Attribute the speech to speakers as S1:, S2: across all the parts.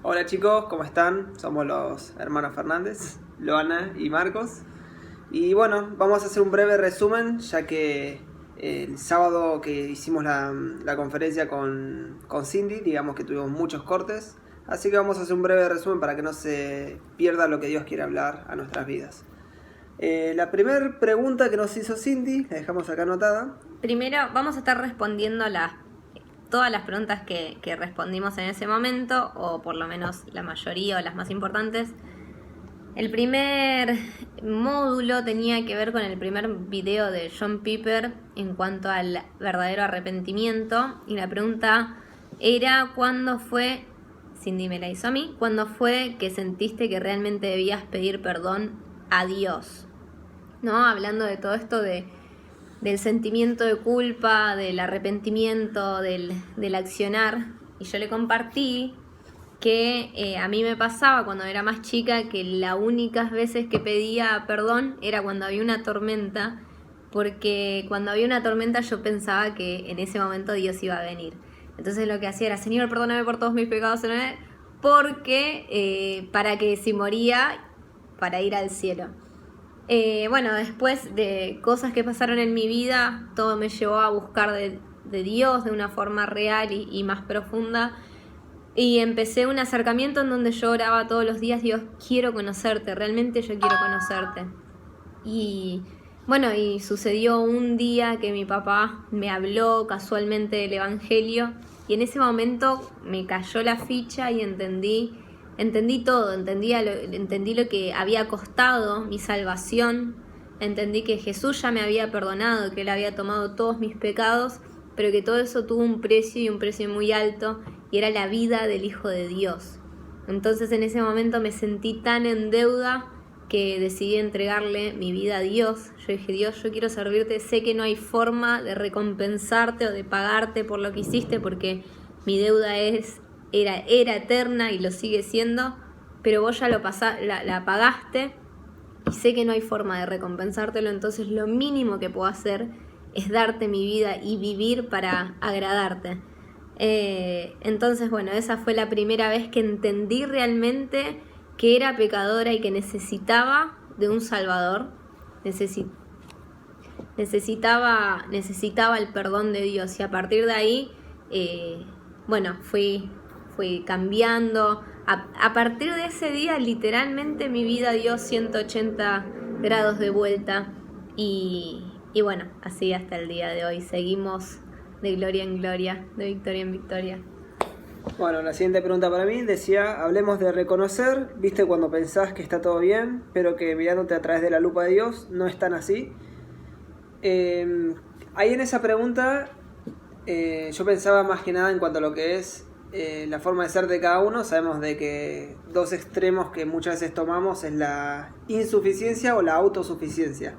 S1: Hola chicos, ¿cómo están? Somos los hermanos Fernández, Loana y Marcos. Y bueno, vamos a hacer un breve resumen, ya que el sábado que hicimos la conferencia con Cindy, digamos que tuvimos muchos cortes. Así que vamos a hacer un breve resumen para que no se pierda lo que Dios quiere hablar a nuestras vidas. La primera pregunta que nos hizo Cindy, la dejamos acá anotada.
S2: Primero vamos a estar respondiendo todas las preguntas que respondimos en ese momento, o por lo menos la mayoría o las más importantes. El primer módulo tenía que ver con el primer video de John Piper en cuanto al verdadero arrepentimiento, y la pregunta era ¿cuándo fue, Cindy me la hizo a mí, cuándo fue que sentiste que realmente debías pedir perdón a Dios? ¿No? Hablando de todo esto del sentimiento de culpa, del arrepentimiento, del accionar. Y yo le compartí que a mí me pasaba cuando era más chica que las únicas veces que pedía perdón era cuando había una tormenta, porque cuando había una tormenta yo pensaba que en ese momento Dios iba a venir. Entonces lo que hacía era: Señor, perdóname por todos mis pecados, porque para que si moría, para ir al cielo. Bueno, después de cosas que pasaron en mi vida, todo me llevó a buscar de Dios de una forma real y más profunda. Y empecé un acercamiento en donde yo oraba todos los días: Dios, quiero conocerte, realmente yo quiero conocerte. Y bueno, y sucedió un día que mi papá me habló casualmente del Evangelio, y en ese momento me cayó la ficha y entendí todo, entendí lo que había costado mi salvación, entendí que Jesús ya me había perdonado, que Él había tomado todos mis pecados, pero que todo eso tuvo un precio, y un precio muy alto, y era la vida del Hijo de Dios. Entonces en ese momento me sentí tan en deuda que decidí entregarle mi vida a Dios. Yo dije: Dios, yo quiero servirte, sé que no hay forma de recompensarte o de pagarte por lo que hiciste, porque mi deuda era eterna y lo sigue siendo, pero vos ya la pagaste, y sé que no hay forma de recompensártelo. Entonces lo mínimo que puedo hacer es darte mi vida y vivir para agradarte. Entonces bueno, esa fue la primera vez que entendí realmente que era pecadora y que necesitaba de un Salvador, necesitaba el perdón de Dios. Y a partir de ahí, bueno, fui cambiando. A partir de ese día, literalmente mi vida dio 180 grados de vuelta. Y bueno, así hasta el día de hoy. Seguimos de gloria en gloria, de victoria en victoria.
S1: Bueno, la siguiente pregunta para mí decía: hablemos de reconocer, viste cuando pensás que está todo bien, pero que mirándote a través de la lupa de Dios no es tan así. Ahí en esa pregunta yo pensaba más que nada en cuanto a lo que es la forma de ser de cada uno. Sabemos de que dos extremos que muchas veces tomamos es la insuficiencia o la autosuficiencia.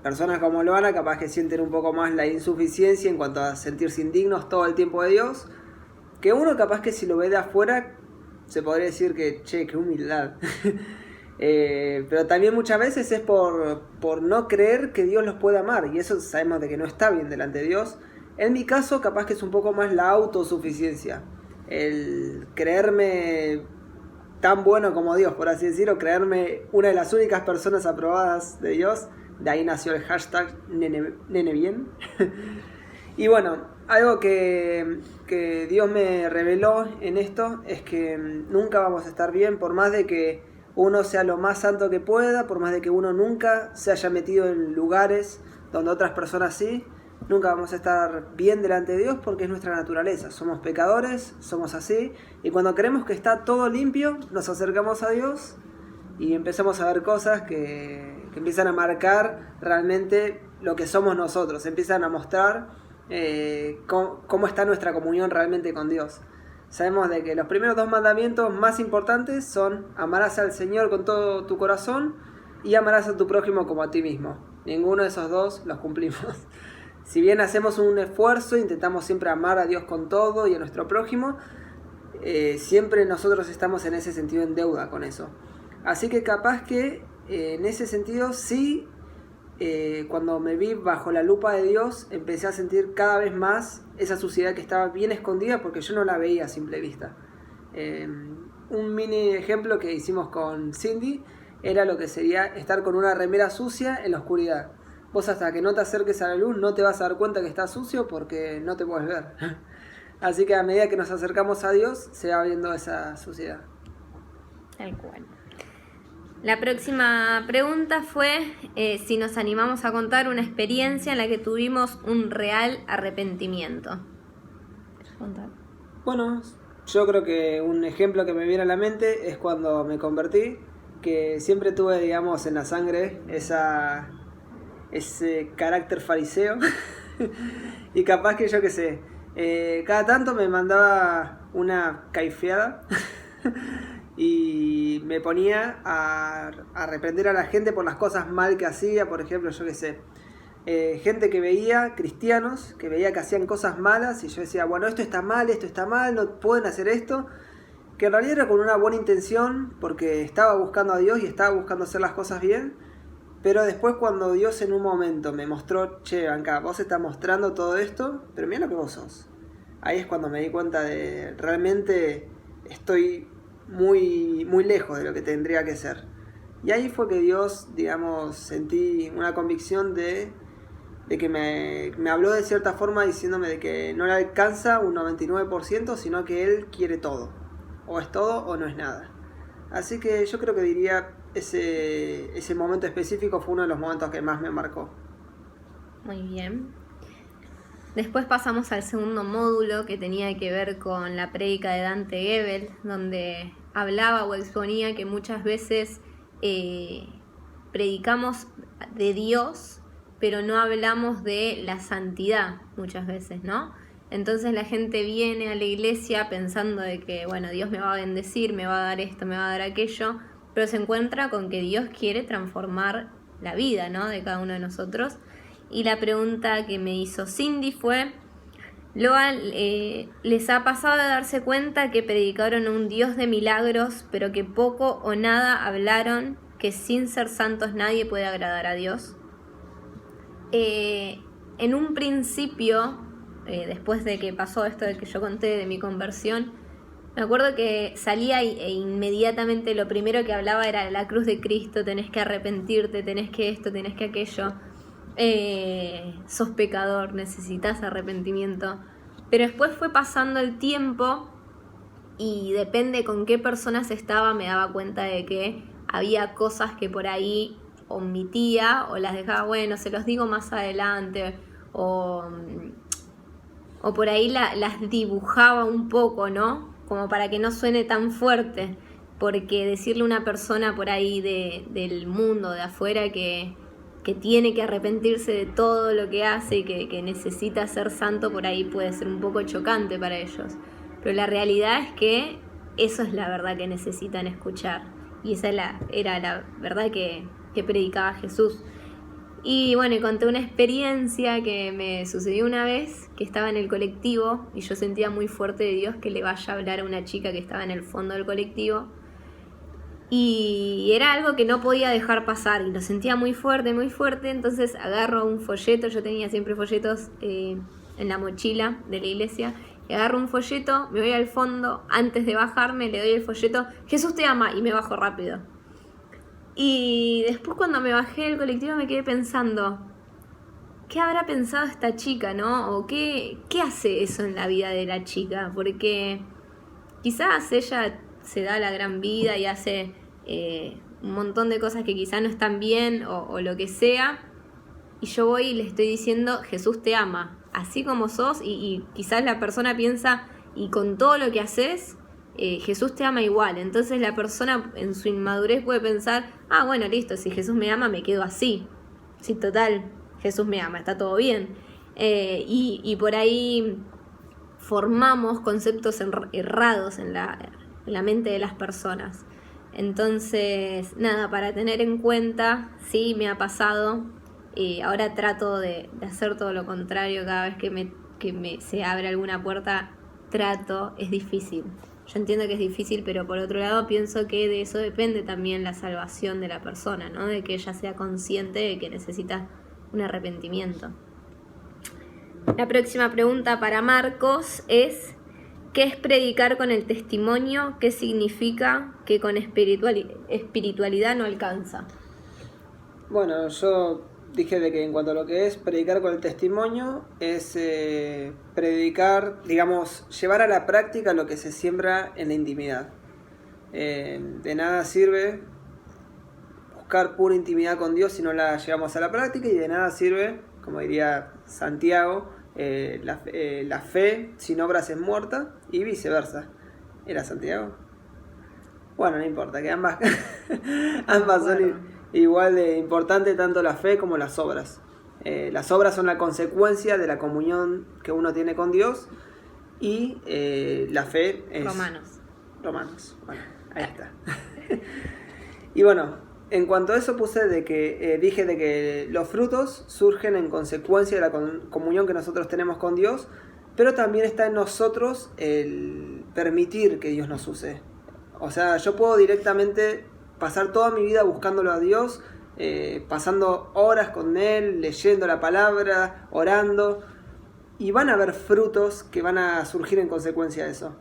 S1: Personas como Loana capaz que sienten un poco más la insuficiencia en cuanto a sentirse indignos todo el tiempo de Dios, que uno capaz que si lo ve de afuera se podría decir que, che, qué humildad. Pero también muchas veces es por no creer que Dios los puede amar, y eso sabemos de que no está bien delante de Dios. En mi caso capaz que es un poco más la autosuficiencia, el creerme tan bueno como Dios, por así decirlo, creerme una de las únicas personas aprobadas de Dios. De ahí nació el hashtag nene bien. Y bueno, algo que Dios me reveló en esto es que nunca vamos a estar bien, por más de que uno sea lo más santo que pueda, por más de que uno nunca se haya metido en lugares donde otras personas sí, nunca vamos a estar bien delante de Dios, porque es nuestra naturaleza. Somos pecadores, somos así, y cuando creemos que está todo limpio, nos acercamos a Dios y empezamos a ver cosas que empiezan a marcar realmente lo que somos nosotros, empiezan a mostrar cómo está nuestra comunión realmente con Dios. Sabemos de que los primeros dos mandamientos más importantes son: amarás al Señor con todo tu corazón y amarás a tu prójimo como a ti mismo. Ninguno de esos dos los cumplimos. Si bien hacemos un esfuerzo, intentamos siempre amar a Dios con todo y a nuestro prójimo, siempre nosotros estamos en ese sentido en deuda con eso. Así que capaz que en ese sentido sí, cuando me vi bajo la lupa de Dios, empecé a sentir cada vez más esa suciedad que estaba bien escondida, porque yo no la veía a simple vista. Un mini ejemplo que hicimos con Cindy era lo que sería estar con una remera sucia en la oscuridad. Vos hasta que no te acerques a la luz no te vas a dar cuenta que está sucio porque no te puedes ver. Así que a medida que nos acercamos a Dios se va viendo esa suciedad.
S2: Tal cual. La próxima pregunta fue si nos animamos a contar una experiencia en la que tuvimos un real arrepentimiento. Contar.
S1: Bueno, yo creo que un ejemplo que me viene a la mente es cuando me convertí, que siempre tuve, digamos, en la sangre ese carácter fariseo. Y capaz que yo qué sé, cada tanto me mandaba una caifeada y me ponía a reprender a la gente por las cosas mal que hacía. Por ejemplo, yo qué sé, gente que veía, cristianos, que veía que hacían cosas malas y yo decía, bueno, esto está mal, no pueden hacer esto. Que en realidad era con una buena intención porque estaba buscando a Dios y estaba buscando hacer las cosas bien. Pero después cuando Dios en un momento me mostró, che, acá, vos estás mostrando todo esto, pero mira lo que vos sos. Ahí es cuando me di cuenta de realmente estoy muy, muy lejos de lo que tendría que ser. Y ahí fue que Dios, digamos, sentí una convicción de que me habló de cierta forma diciéndome de que no le alcanza un 99%, sino que Él quiere todo. O es todo o no es nada. Así que yo creo que diría ese momento específico fue uno de los momentos que más me marcó.
S2: Muy bien. Después pasamos al segundo módulo que tenía que ver con la prédica de Dante Gebel, donde hablaba o exponía que muchas veces predicamos de Dios, pero no hablamos de la santidad muchas veces, ¿no? Entonces la gente viene a la iglesia pensando de que, bueno, Dios me va a bendecir, me va a dar esto, me va a dar aquello, pero se encuentra con que Dios quiere transformar la vida, ¿no?, de cada uno de nosotros. Y la pregunta que me hizo Cindy fue, Loa, ¿les ha pasado de darse cuenta que predicaron a un Dios de milagros, pero que poco o nada hablaron que sin ser santos nadie puede agradar a Dios? En un principio, después de que pasó esto de que yo conté de mi conversión, me acuerdo que salía e inmediatamente lo primero que hablaba era la cruz de Cristo, tenés que arrepentirte, tenés que esto, tenés que aquello, sos pecador, necesitas arrepentimiento. Pero después fue pasando el tiempo y depende con qué personas estaba, me daba cuenta de que había cosas que por ahí omitía o las dejaba, bueno, se los digo más adelante, o por ahí las dibujaba un poco, ¿no? Como para que no suene tan fuerte, porque decirle a una persona por ahí del mundo, de afuera, que tiene que arrepentirse de todo lo que hace y que necesita ser santo, por ahí puede ser un poco chocante para ellos. Pero la realidad es que eso es la verdad que necesitan escuchar. Y esa era la verdad que predicaba Jesús. Y bueno, y conté una experiencia que me sucedió una vez, que estaba en el colectivo y yo sentía muy fuerte de Dios que le vaya a hablar a una chica que estaba en el fondo del colectivo. Y era algo que no podía dejar pasar y lo sentía muy fuerte, entonces agarro un folleto, yo tenía siempre folletos en la mochila de la iglesia, y agarro un folleto, me voy al fondo, antes de bajarme le doy el folleto, Jesús te ama, y me bajo rápido. Y después cuando me bajé del colectivo me quedé pensando, ¿qué habrá pensado esta chica, no? ¿O qué hace eso en la vida de la chica? Porque quizás ella se da la gran vida y hace un montón de cosas que quizás no están bien o lo que sea, y yo voy y le estoy diciendo, Jesús te ama, así como sos, y quizás la persona piensa, y con todo lo que haces, Jesús te ama igual. Entonces la persona en su inmadurez puede pensar, bueno, listo, si Jesús me ama me quedo así, sí, total, Jesús me ama, está todo bien. Y por ahí formamos conceptos errados en la mente de las personas. Entonces, nada, para tener en cuenta, sí, me ha pasado. Ahora trato de hacer todo lo contrario. Cada vez que se abre alguna puerta, es difícil. Yo entiendo que es difícil, pero por otro lado pienso que de eso depende también la salvación de la persona, ¿no? De que ella sea consciente de que necesita un arrepentimiento. La próxima pregunta para Marcos es, ¿Qué es predicar con el testimonio? ¿Qué significa que con espiritualidad no alcanza?
S1: Bueno, yo dije de que en cuanto a lo que es predicar con el testimonio, es predicar, digamos, llevar a la práctica lo que se siembra en la intimidad. De nada sirve buscar pura intimidad con Dios si no la llevamos a la práctica, y de nada sirve, como diría Santiago, la fe sin obras es muerta, y viceversa. ¿Era Santiago? Bueno, no importa, que ambas son igual de importantes, tanto la fe como las obras. Las obras son la consecuencia de la comunión que uno tiene con Dios, y la fe es... Romanos, bueno, ahí está. Y bueno, en cuanto a eso puse de que dije de que los frutos surgen en consecuencia de la comunión que nosotros tenemos con Dios, pero también está en nosotros el permitir que Dios nos use. O sea, yo puedo directamente pasar toda mi vida buscándolo a Dios, pasando horas con Él, leyendo la palabra, orando, y van a haber frutos que van a surgir en consecuencia de eso.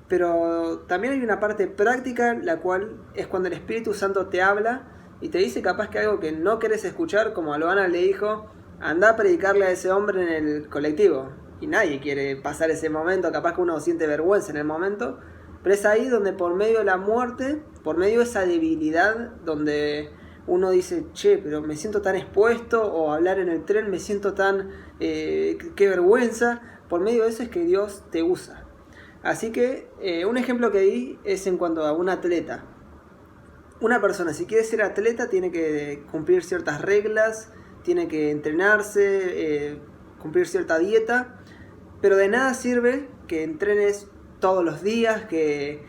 S1: Pero también hay una parte práctica, la cual es cuando el Espíritu Santo te habla y te dice capaz que algo que no querés escuchar, como a Loana le dijo, anda a predicarle a ese hombre en el colectivo. Y nadie quiere pasar ese momento, capaz que uno siente vergüenza en el momento, pero es ahí donde por medio de la muerte, por medio de esa debilidad, donde uno dice, che, pero me siento tan expuesto, o hablar en el tren me siento tan, qué vergüenza, por medio de eso es que Dios te usa. Así que un ejemplo que di es en cuanto a un atleta. Una persona, si quiere ser atleta, tiene que cumplir ciertas reglas, tiene que entrenarse, cumplir cierta dieta, pero de nada sirve que entrenes todos los días, que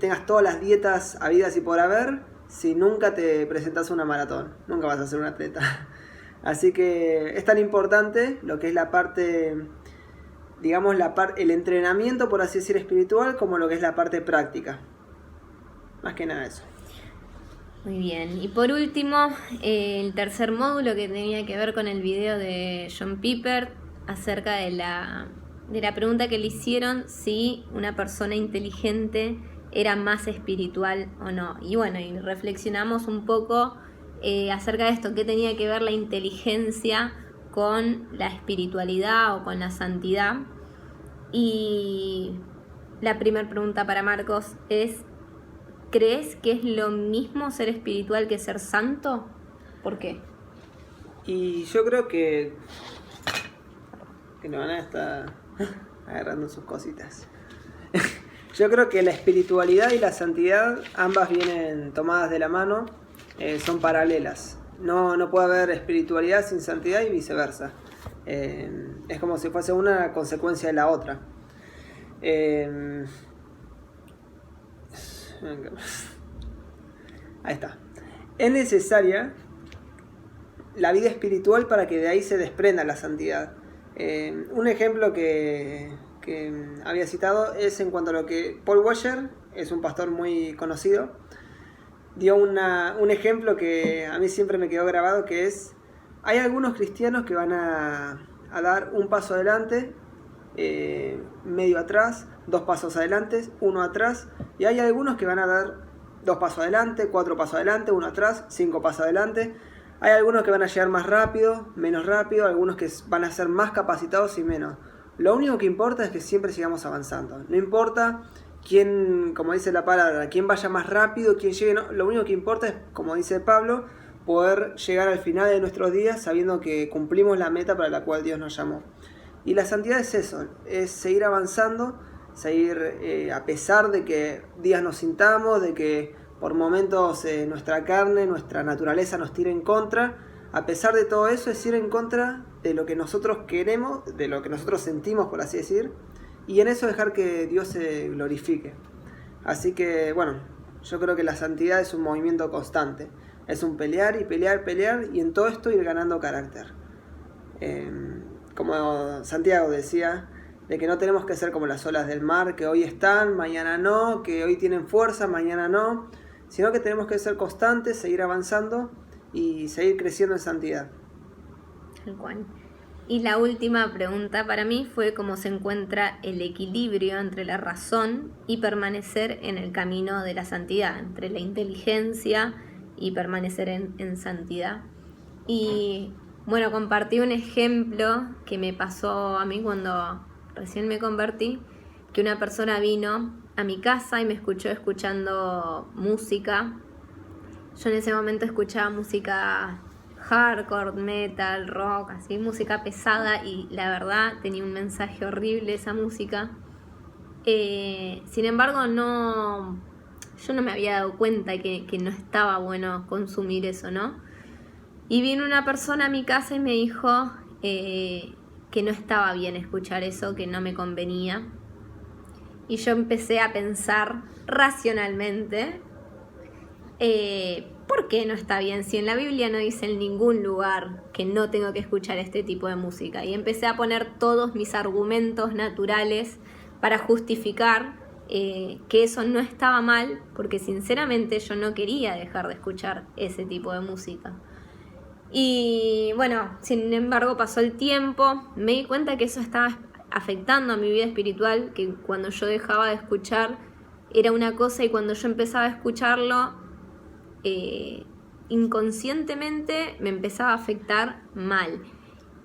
S1: tengas todas las dietas habidas y por haber, si nunca te presentas a una maratón. Nunca vas a ser un atleta. Así que es tan importante lo que es la parte... digamos, el entrenamiento, por así decir, espiritual, como lo que es la parte práctica. Más que nada eso.
S2: Muy bien. Y por último, el tercer módulo, que tenía que ver con el video de John Piper acerca de la pregunta que le hicieron si una persona inteligente era más espiritual o no. Y bueno, y reflexionamos un poco acerca de esto, qué tenía que ver la inteligencia con la espiritualidad o con la santidad. Y la primera pregunta para Marcos es: ¿crees que es lo mismo ser espiritual que ser santo? ¿Por qué?
S1: Y yo creo que Noana está agarrando sus cositas. Yo creo que la espiritualidad y la santidad ambas vienen tomadas de la mano, son paralelas. No puede haber espiritualidad sin santidad y viceversa. Es como si fuese una consecuencia de la otra. Ahí está. Es necesaria la vida espiritual para que de ahí se desprenda la santidad. Un ejemplo que había citado es en cuanto a lo que Paul Washer, es un pastor muy conocido, dio un ejemplo que a mí siempre me quedó grabado, que es: hay algunos cristianos que van a dar un paso adelante, medio atrás, 2 pasos adelante, 1 atrás, y hay algunos que van a dar 2 pasos adelante, 4 pasos adelante, 1 atrás, 5 pasos adelante. Hay algunos que van a llegar más rápido, menos rápido, algunos que van a ser más capacitados y menos. Lo único que importa es que siempre sigamos avanzando. No importa quién, como dice la palabra, quién vaya más rápido, quién llegue, no. Lo único que importa es, como dice Pablo, poder llegar al final de nuestros días sabiendo que cumplimos la meta para la cual Dios nos llamó. Y la santidad es eso, es seguir avanzando, seguir a pesar de que días nos sintamos, de que por momentos nuestra carne, nuestra naturaleza nos tire en contra. A pesar de todo eso, es ir en contra de lo que nosotros queremos, de lo que nosotros sentimos, por así decir, y en eso dejar que Dios se glorifique. Así que, bueno, yo creo que la santidad es un movimiento constante. Es un pelear y pelear, y en todo esto ir ganando carácter. Como Santiago decía, de que no tenemos que ser como las olas del mar, que hoy están, mañana no, que hoy tienen fuerza, mañana no, sino que tenemos que ser constantes, seguir avanzando y seguir creciendo en santidad.
S2: Tal cual. Y la última pregunta para mí fue cómo se encuentra el equilibrio entre la razón y permanecer en el camino de la santidad, entre la inteligencia y permanecer en santidad. Y bueno, compartí un ejemplo que me pasó a mí cuando recién me convertí, que una persona vino a mi casa y me escuchó escuchando música. Yo en ese momento escuchaba música hardcore, metal, rock, así, música pesada, y la verdad tenía un mensaje horrible esa música. Sin embargo, yo no me había dado cuenta que no estaba bueno consumir eso, ¿no? Y vino una persona a mi casa y me dijo que no estaba bien escuchar eso, que no me convenía. Y yo empecé a pensar racionalmente, ¿por qué no está bien? Si en la Biblia no dice en ningún lugar que no tengo que escuchar este tipo de música. Y empecé a poner todos mis argumentos naturales para justificar que eso no estaba mal, porque sinceramente yo no quería dejar de escuchar ese tipo de música. Y bueno, sin embargo pasó el tiempo, me di cuenta que eso estaba afectando a mi vida espiritual, que cuando yo dejaba de escuchar era una cosa y cuando yo empezaba a escucharlo, inconscientemente me empezaba a afectar mal.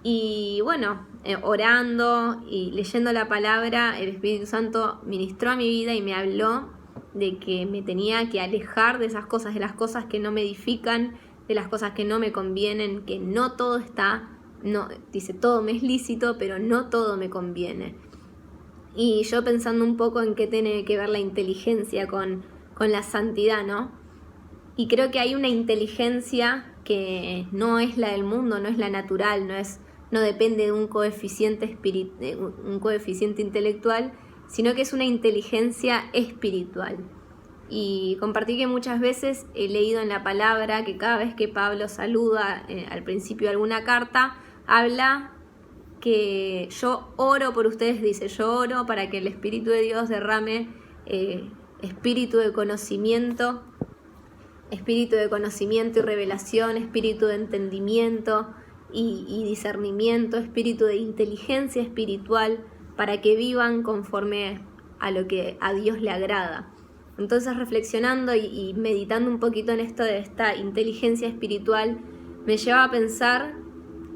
S2: Y bueno, orando y leyendo la palabra, el Espíritu Santo ministró a mi vida y me habló de que me tenía que alejar de esas cosas, de las cosas que no me edifican, de las cosas que no me convienen, que no todo está, no, dice todo me es lícito, pero no todo me conviene. Y yo pensando un poco en qué tiene que ver la inteligencia con la santidad, ¿no? Y creo que hay una inteligencia que no es la del mundo, no es la natural, no depende de un coeficiente intelectual, sino que es una inteligencia espiritual. Y compartí que muchas veces he leído en la palabra que cada vez que Pablo saluda al principio de alguna carta, habla que yo oro por ustedes, dice, yo oro para que el Espíritu de Dios derrame espíritu de conocimiento y revelación, espíritu de entendimiento y discernimiento, espíritu de inteligencia espiritual, para que vivan conforme a lo que a Dios le agrada. Entonces, reflexionando y meditando un poquito en esto de esta inteligencia espiritual, me lleva a pensar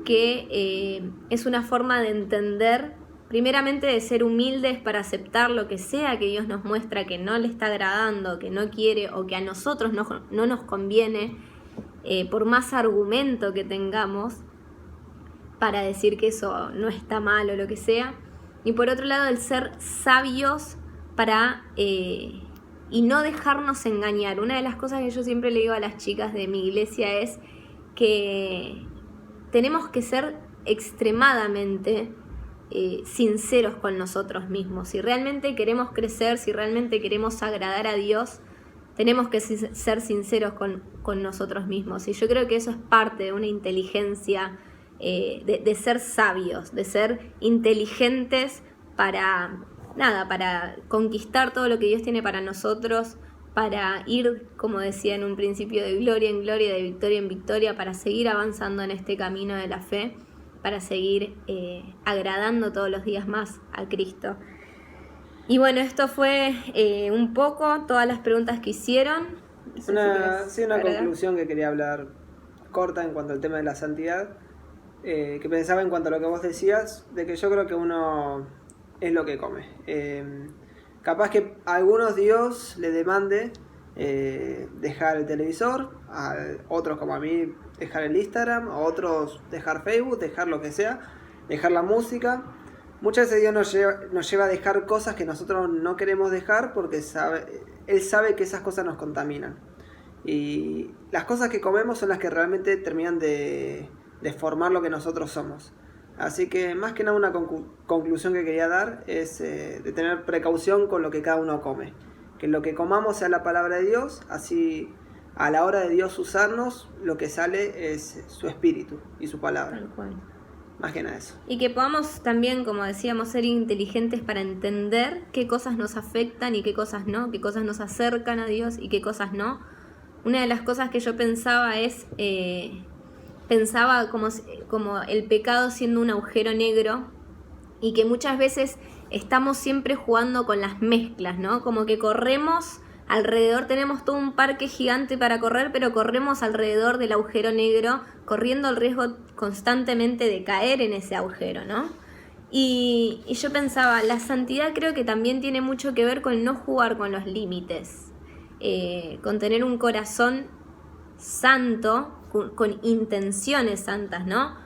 S2: que es una forma de entender, primeramente de ser humildes para aceptar lo que sea que Dios nos muestra que no le está agradando, que no quiere o que a nosotros no nos conviene, por más argumento que tengamos para decir que eso no está mal o lo que sea. Y por otro lado, el ser sabios para... y no dejarnos engañar. Una de las cosas que yo siempre le digo a las chicas de mi iglesia es que tenemos que ser extremadamente sinceros con nosotros mismos. Si realmente queremos crecer, si realmente queremos agradar a Dios, tenemos que ser sinceros con nosotros mismos. Y yo creo que eso es parte de una inteligencia, de ser sabios, de ser inteligentes para conquistar todo lo que Dios tiene para nosotros, para ir, como decía en un principio, de gloria en gloria, de victoria en victoria, para seguir avanzando en este camino de la fe, para seguir agradando todos los días más a Cristo. Y bueno, esto fue un poco todas las preguntas que hicieron.
S1: Una conclusión que quería hablar corta en cuanto al tema de la santidad, que pensaba en cuanto a lo que vos decías, de que yo creo que uno es lo que come. Capaz que a algunos Dios le demande dejar el televisor, a otros como a mí dejar el Instagram, a otros dejar Facebook, dejar lo que sea, dejar la música. Muchas veces Dios nos lleva a dejar cosas que nosotros no queremos dejar porque Él sabe que esas cosas nos contaminan. Y las cosas que comemos son las que realmente terminan de formar lo que nosotros somos. Así que más que nada una conclusión que quería dar es de tener precaución con lo que cada uno come. Que lo que comamos sea la palabra de Dios, así a la hora de Dios usarnos, lo que sale es su espíritu y su palabra.
S2: Tal cual.
S1: Más que nada eso.
S2: Y que podamos también, como decíamos, ser inteligentes para entender qué cosas nos afectan y qué cosas no, qué cosas nos acercan a Dios y qué cosas no. Una de las cosas que yo pensaba es pensaba como el pecado siendo un agujero negro y que muchas veces estamos siempre jugando con las mezclas, ¿no? Como que corremos alrededor, tenemos todo un parque gigante para correr, pero corremos alrededor del agujero negro, corriendo el riesgo constantemente de caer en ese agujero, ¿no? Y yo pensaba, la santidad creo que también tiene mucho que ver con no jugar con los límites, con tener un corazón santo, con intenciones santas, ¿no?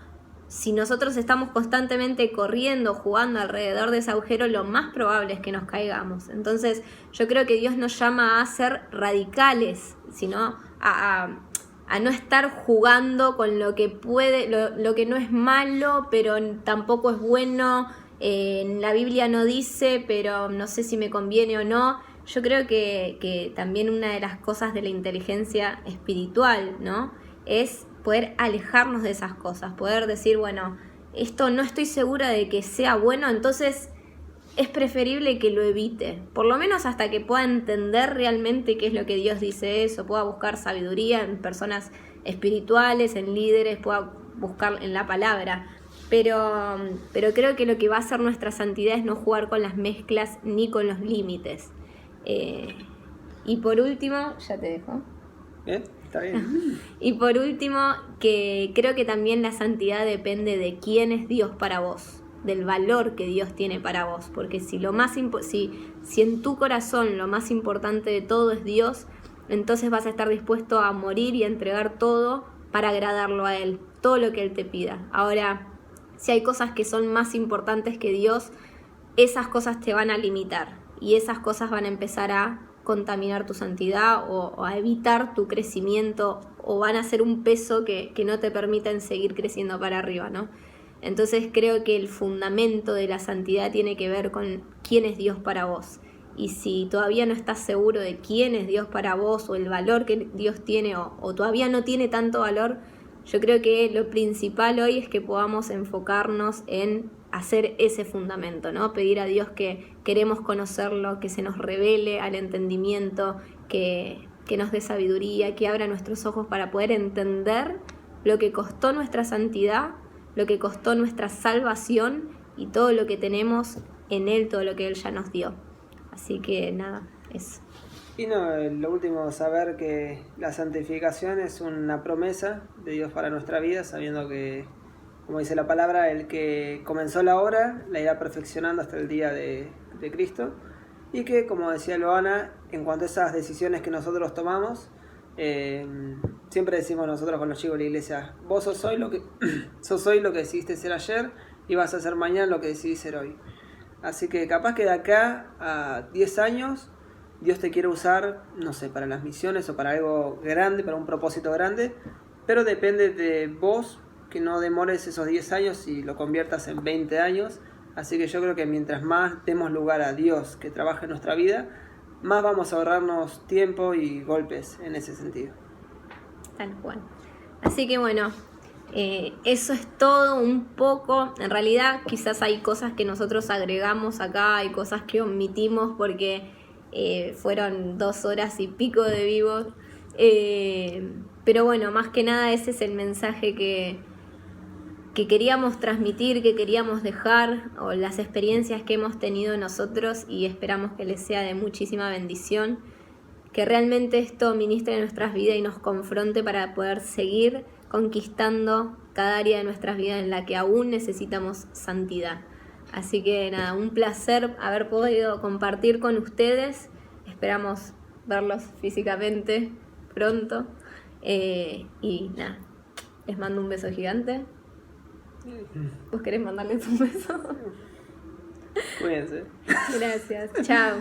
S2: Si nosotros estamos constantemente corriendo, jugando alrededor de ese agujero, lo más probable es que nos caigamos. Entonces yo creo que Dios nos llama a ser radicales, sino a no estar jugando con lo que puede, lo que no es malo, pero tampoco es bueno. La Biblia no dice, pero no sé si me conviene o no. Yo creo que también una de las cosas de la inteligencia espiritual, ¿no?, es poder alejarnos de esas cosas, poder decir, bueno, esto no estoy segura de que sea bueno, entonces es preferible que lo evite, por lo menos hasta que pueda entender realmente qué es lo que Dios dice eso, pueda buscar sabiduría en personas espirituales, en líderes, pueda buscar en la palabra. Pero creo que lo que va a hacer nuestra santidad es no jugar con las mezclas ni con los límites. Y por último, ya te dejo.
S1: Está bien.
S2: Y por último, que creo que también la santidad depende de quién es Dios para vos, del valor que Dios tiene para vos, porque si en tu corazón lo más importante de todo es Dios, entonces vas a estar dispuesto a morir y a entregar todo para agradarlo a Él, todo lo que Él te pida. Ahora, si hay cosas que son más importantes que Dios, esas cosas te van a limitar y esas cosas van a empezar a contaminar tu santidad o a evitar tu crecimiento, o van a ser un peso que no te permiten seguir creciendo para arriba, ¿no? Entonces creo que el fundamento de la santidad tiene que ver con quién es Dios para vos. Y si todavía no estás seguro de quién es Dios para vos, o el valor que Dios tiene, o todavía no tiene tanto valor, yo creo que lo principal hoy es que podamos enfocarnos en hacer ese fundamento, ¿no? Pedir a Dios que queremos conocerlo, que se nos revele al entendimiento, que nos dé sabiduría, que abra nuestros ojos para poder entender lo que costó nuestra santidad, lo que costó nuestra salvación y todo lo que tenemos en Él, todo lo que Él ya nos dio. Así que nada, eso.
S1: Y no, lo último, saber que la santificación es una promesa de Dios para nuestra vida, sabiendo que, como dice la palabra, el que comenzó la obra la irá perfeccionando hasta el día de Cristo. Y que, como decía Loana, en cuanto a esas decisiones que nosotros tomamos, siempre decimos nosotros con los chicos de la iglesia, vos sos hoy lo que decidiste ser ayer y vas a ser mañana lo que decidís ser hoy. Así que capaz que de acá a 10 años Dios te quiere usar, no sé, para las misiones o para algo grande, para un propósito grande, pero depende de vos que no demores esos 10 años y lo conviertas en 20 años. Así que yo creo que mientras más demos lugar a Dios que trabaje en nuestra vida, más vamos a ahorrarnos tiempo y golpes en ese sentido.
S2: Tal cual. Así que bueno, eso es todo un poco. En realidad quizás hay cosas que nosotros agregamos acá, hay cosas que omitimos porque fueron 2 horas y pico de vivo. Pero bueno, más que nada ese es el mensaje que queríamos transmitir, que queríamos dejar, o las experiencias que hemos tenido nosotros, y esperamos que les sea de muchísima bendición, que realmente esto ministre en nuestras vidas y nos confronte para poder seguir conquistando cada área de nuestras vidas en la que aún necesitamos santidad. Así que nada, un placer haber podido compartir con ustedes. Esperamos verlos físicamente pronto. Y nada, les mando un beso gigante. ¿Vos querés mandarles un beso?
S1: Cuídense.
S2: Gracias, chao.